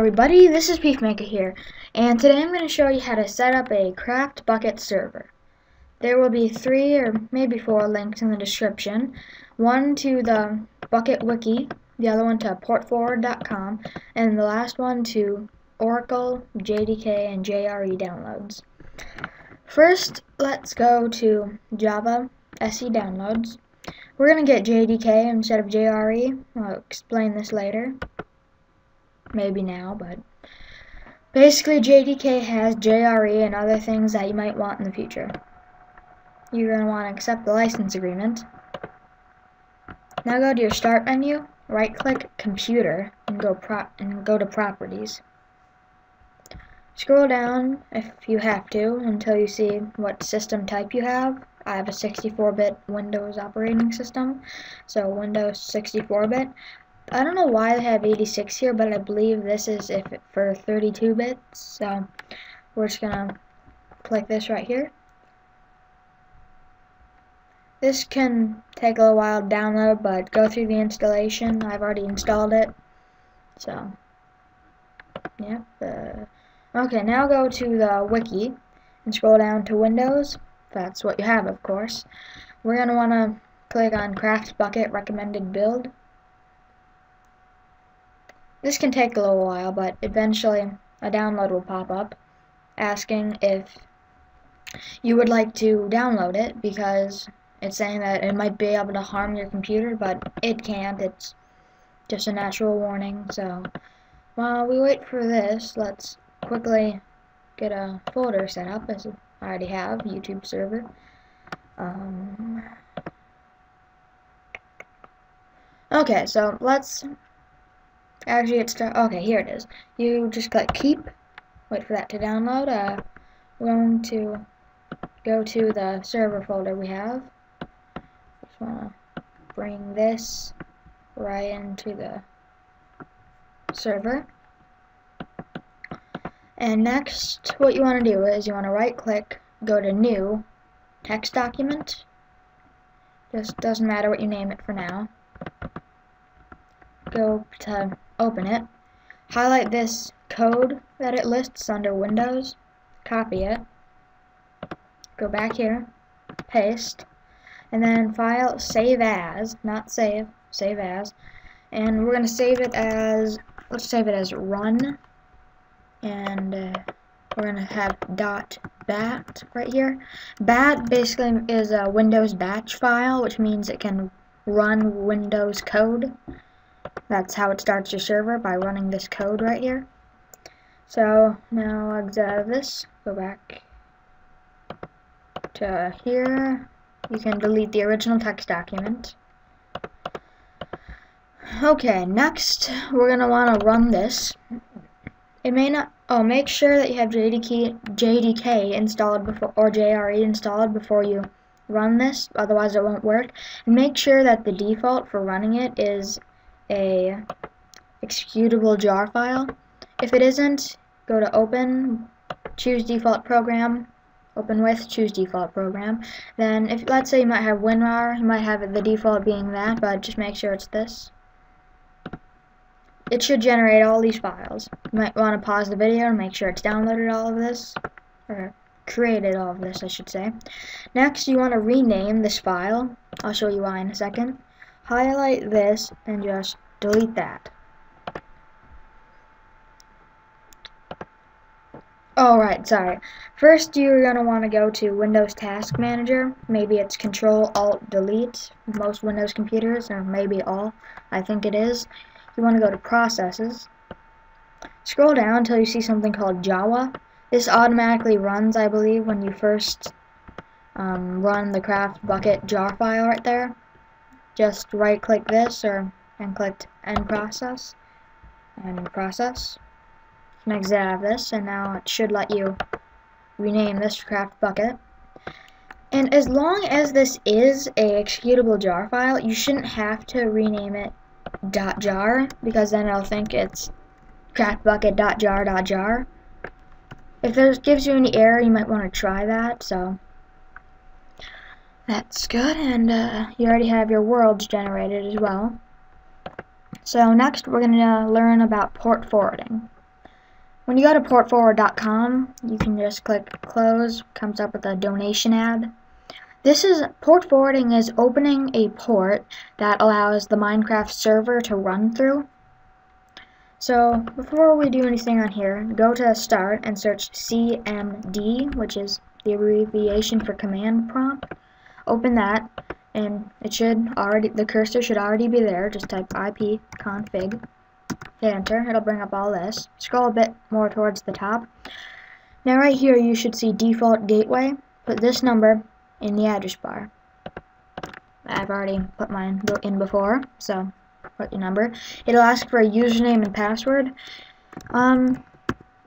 everybody, this is Peacemaker here, and today I'm going to show you how to set up a CraftBukkit server. There will be 3 or maybe 4 links in the description. One to the Bukkit wiki, the other one to portforward.com, and the last one to Oracle, JDK, and JRE downloads. First, let's go to Java SE downloads. We're going to get JDK instead of JRE. I'll explain this later. Maybe now, but basically JDK has JRE and other things that you might want in the future. You're going to want to accept the license agreement. Now go to your start menu, right click computer, and go to properties. Scroll down if you have to until you see what system type you have. I have a 64-bit Windows operating system, so Windows 64-bit. I don't know why they have 86 here, but I believe this is for 32 bits. So we're just gonna click this right here. This can take a little while to download, but go through the installation. I've already installed it. So yeah. Okay, now go to the wiki and scroll down to Windows. That's what you have, of course. We're gonna wanna click on CraftBukkit recommended build. This can take a little while, but eventually a download will pop up asking if you would like to download it, because it's saying that it might be able to harm your computer, but it can't. It's just a natural warning. So while we wait for this, let's quickly get a folder set up, as I already have, YouTube server. Okay, so let's actually okay, here it is. You just click keep, wait for that to download. We're going to go to the server folder we have. Just want to bring this right into the server. And next, what you want to do is you want to right click, go to new, text document. Just doesn't matter what you name it for now. Go to open it, highlight this code that it lists under Windows, copy it, go back here, paste, and then file, save as, not save, save as, and we're going to save it as, let's save it as run, and we're going to have .bat right here. Bat basically is a Windows batch file, which means it can run Windows code. That's how it starts your server, by running this code right here. So now exit out of this, go back to here. You can delete the original text document. Okay, next we're gonna want to run this. It may not. Oh, make sure that you have JDK installed before, or JRE installed before you run this. Otherwise, it won't work. And make sure that the default for running it is a executable jar file. If it isn't, go to open, choose default program, open with, choose default program. Then if, let's say you might have WinRAR, you might have the default being that, but just make sure it's this. It should generate all these files. You might want to pause the video and make sure it's downloaded all of this, or created all of this, I should say. Next, you want to rename this file. I'll show you why in a second. Highlight this and just delete that. Alright, sorry. First, you're going to want to go to Windows Task Manager. Maybe it's Control-Alt-Delete, most Windows computers, or maybe all. I think it is. You want to go to Processes. Scroll down until you see something called Java. This automatically runs, I believe, when you first run the CraftBukkit jar file right there. Just right-click this and click End Process. And Process. And exit out of this, and now it should let you rename this to CraftBukkit. And as long as this is a executable jar file, you shouldn't have to rename it .jar, because then it'll think it's CraftBukkit.jar.jar. If this gives you any error, you might want to try that. So that's good, and you already have your worlds generated as well. So next we're going to learn about port forwarding. When you go to portforward.com, you can just click close, comes up with a donation ad. Port forwarding is opening a port that allows the Minecraft server to run through. So before we do anything on here, go to start and search CMD, which is the abbreviation for command prompt. Open that, and the cursor should already be there. Just type ipconfig. Hit enter, it'll bring up all this. Scroll a bit more towards the top. Now right here you should see default gateway. Put this number in the address bar. I've already put mine in before, so put your number. It'll ask for a username and password.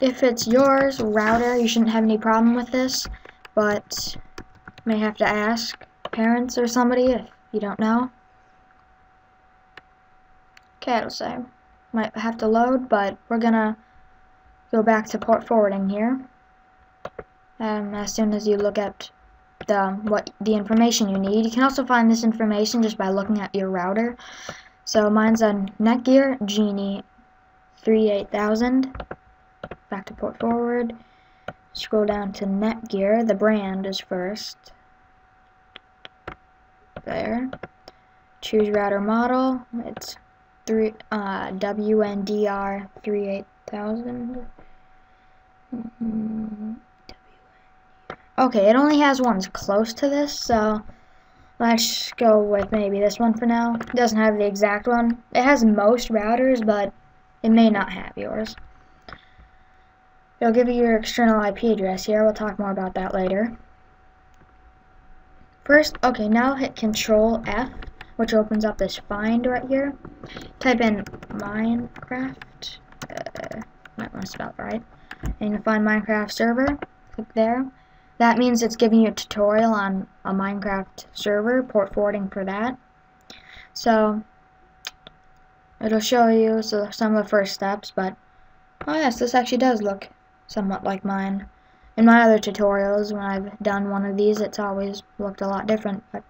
If it's yours, router, you shouldn't have any problem with this, but may have to ask parents or somebody if you don't know. Okay, it'll say. Might have to load, but we're gonna go back to port forwarding here. As soon as you look at the information you need, you can also find this information just by looking at your router. So mine's on Netgear Genie 38000. Back to port forward. Scroll down to Netgear. The brand is first. There. Choose router model. It's WNDR 38000. Okay, it only has ones close to this, so let's go with maybe this one for now. It doesn't have the exact one. It has most routers, but it may not have yours. It'll give you your external IP address here. We'll talk more about that later. First, okay, now hit Control F, which opens up this find right here. Type in Minecraft. Might want to spell it right. And you'll find Minecraft server. Click there. That means it's giving you a tutorial on a Minecraft server, port forwarding for that. So it'll show you some of the first steps, but oh yes, this actually does look somewhat like mine. In my other tutorials, when I've done one of these, it's always looked a lot different. But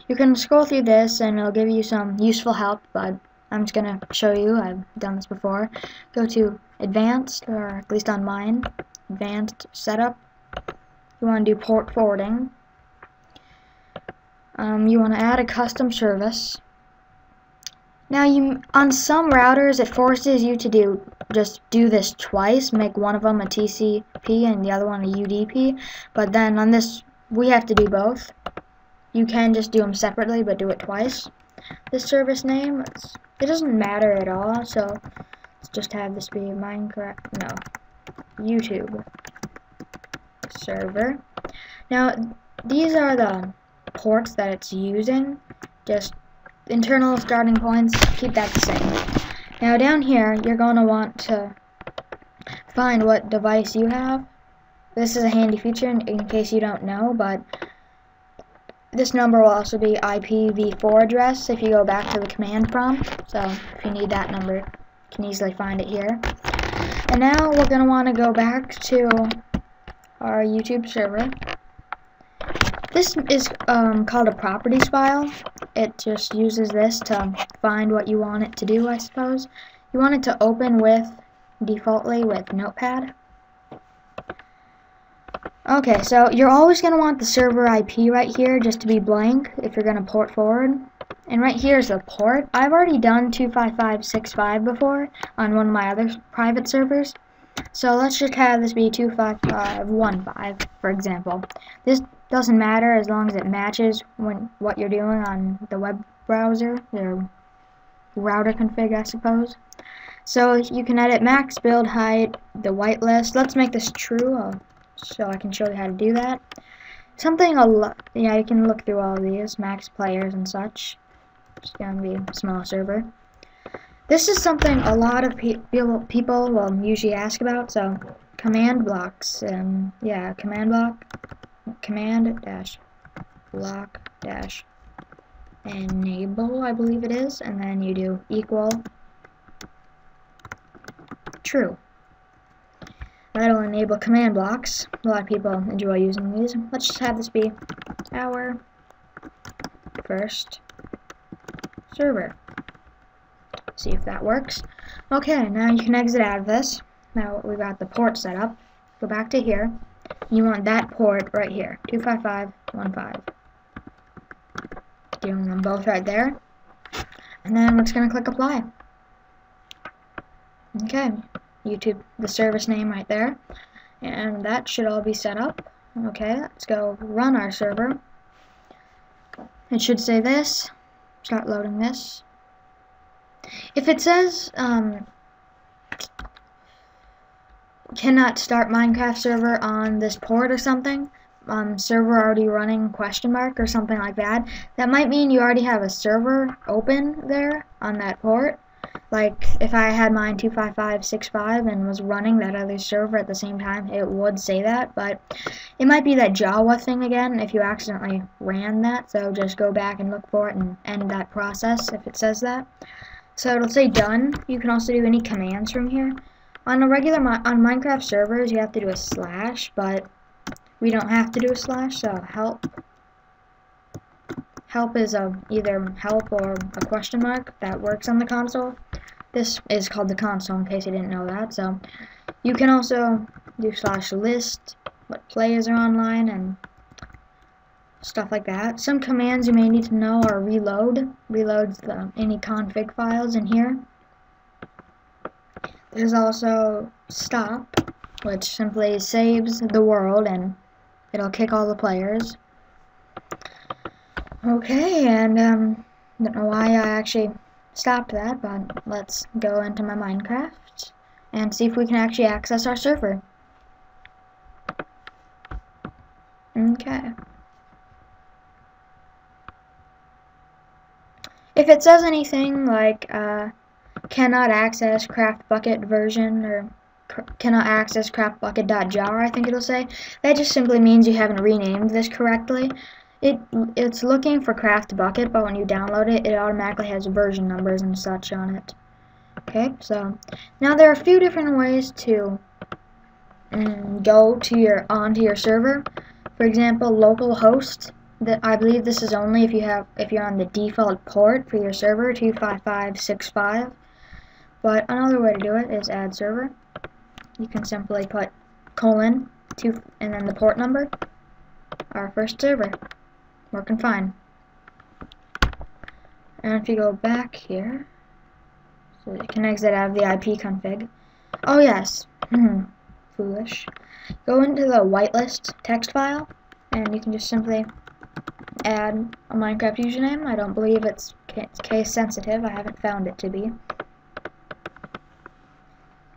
you can scroll through this and it'll give you some useful help, but I'm just going to show you. I've done this before. Go to Advanced, or at least on mine, Advanced Setup. You want to do port forwarding. You want to add a custom service. Now, on some routers, it forces you to just do this twice. Make one of them a TCP and the other one a UDP. But then on this, we have to do both. You can just do them separately, but do it twice. This service name, it doesn't matter at all. So let's just have this be YouTube server. Now, these are the ports that it's using. Just internal starting points, keep that the same. Now down here, you're going to want to find what device you have. This is a handy feature in case you don't know, but this number will also be IPv4 address if you go back to the command prompt. So if you need that number, you can easily find it here. And now we're going to want to go back to our YouTube server. This is called a properties file. It just uses this to find what you want it to do, I suppose. You want it to open defaultly with Notepad. Okay, so you're always going to want the server IP right here just to be blank if you're going to port forward. And right here is the port. I've already done 25565 before on one of my other private servers. So let's just have this be 25515, for example. This doesn't matter as long as it matches what you're doing on the web browser, your router config, I suppose. So you can edit max build height, the whitelist. Let's make this true, so I can show you how to do that. You can look through all of these, max players and such. It's going to be a small server. This is something a lot of people will usually ask about, so command blocks, command dash block dash enable, I believe it is, and then you do equal true. That'll enable command blocks. A lot of people enjoy using these. Let's just have this be our first server. See if that works. Okay, now you can exit out of this. Now we got the port set up. Go back to here. You want that port right here, 25515. Doing them both right there. And then we're just going to click apply. Okay, YouTube, the service name right there. And that should all be set up. Okay, let's go run our server. It should say this. Start loading this. If it says cannot start Minecraft server on this port or something, server already running question mark or something like that, that might mean you already have a server open there on that port. Like if I had mine 25565 and was running that other server at the same time, it would say that, but it might be that Java thing again if you accidentally ran that, so just go back and look for it and end that process if it says that. So it'll say done. You can also do any commands from here. On a regular on Minecraft servers, you have to do a slash, but we don't have to do a slash, so help. Help is either help or a question mark that works on the console. This is called the console in case you didn't know that. So you can also do slash list, what players are online, and stuff like that. Some commands you may need to know are reload. Reloads any config files in here. There's also stop, which simply saves the world and it'll kick all the players. Okay, and don't know why I actually stopped that, but let's go into my Minecraft and see if we can actually access our server. Okay. If it says anything like cannot access CraftBukkit version or cannot access CraftBukkit.jar, I think it'll say, that just simply means you haven't renamed this correctly. It's looking for CraftBukkit, but when you download it, it automatically has version numbers and such on it. Okay, so now there are a few different ways to go to onto your server. For example, localhost. I believe this is only if you're on the default port for your server, 25565. But another way to do it is add server. You can simply put :2 and then the port number. Our first server. Working fine. And if you go back here, so you can exit out of the IP config. Oh yes, foolish. Go into the whitelist text file, and you can just simply add a Minecraft username. I don't believe it's case sensitive. I haven't found it to be.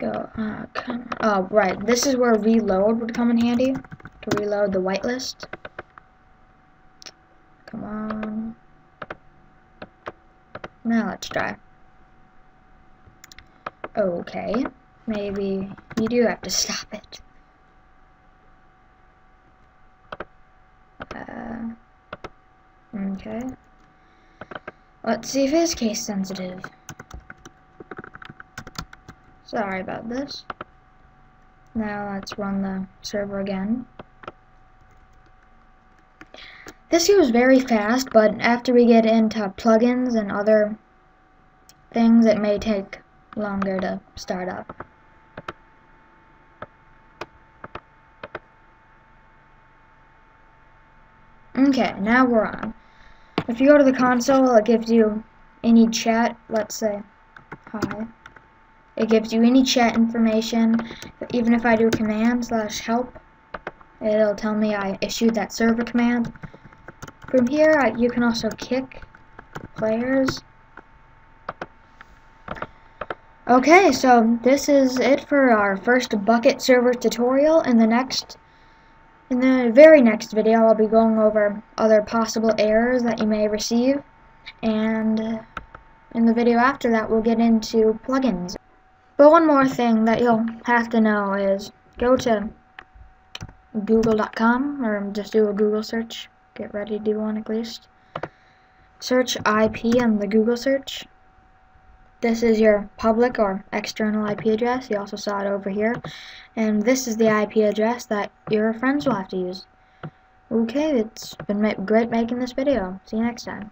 Go. Oh right, this is where reload would come in handy to reload the whitelist. Come on. Now let's try. Okay, maybe you do have to stop it. Okay. Let's see if it is case sensitive. Sorry about this. Now let's run the server again. This goes very fast, but after we get into plugins and other things, it may take longer to start up. Okay, now we're on. If you go to the console, it gives you any chat, let's say hi. It gives you any chat information. Even if I do command /help, it'll tell me I issued that server command. From here, you can also kick players. Okay, so this is it for our first Bukkit server tutorial. In the very next video, I'll be going over other possible errors that you may receive, and in the video after that, we'll get into plugins. But one more thing that you'll have to know is go to google.com, or just do a Google search. Get ready to do one at least. Search IP on the Google search. This is your public or external IP address. You also saw it over here. And this is the IP address that your friends will have to use. Okay, it's been great making this video. See you next time.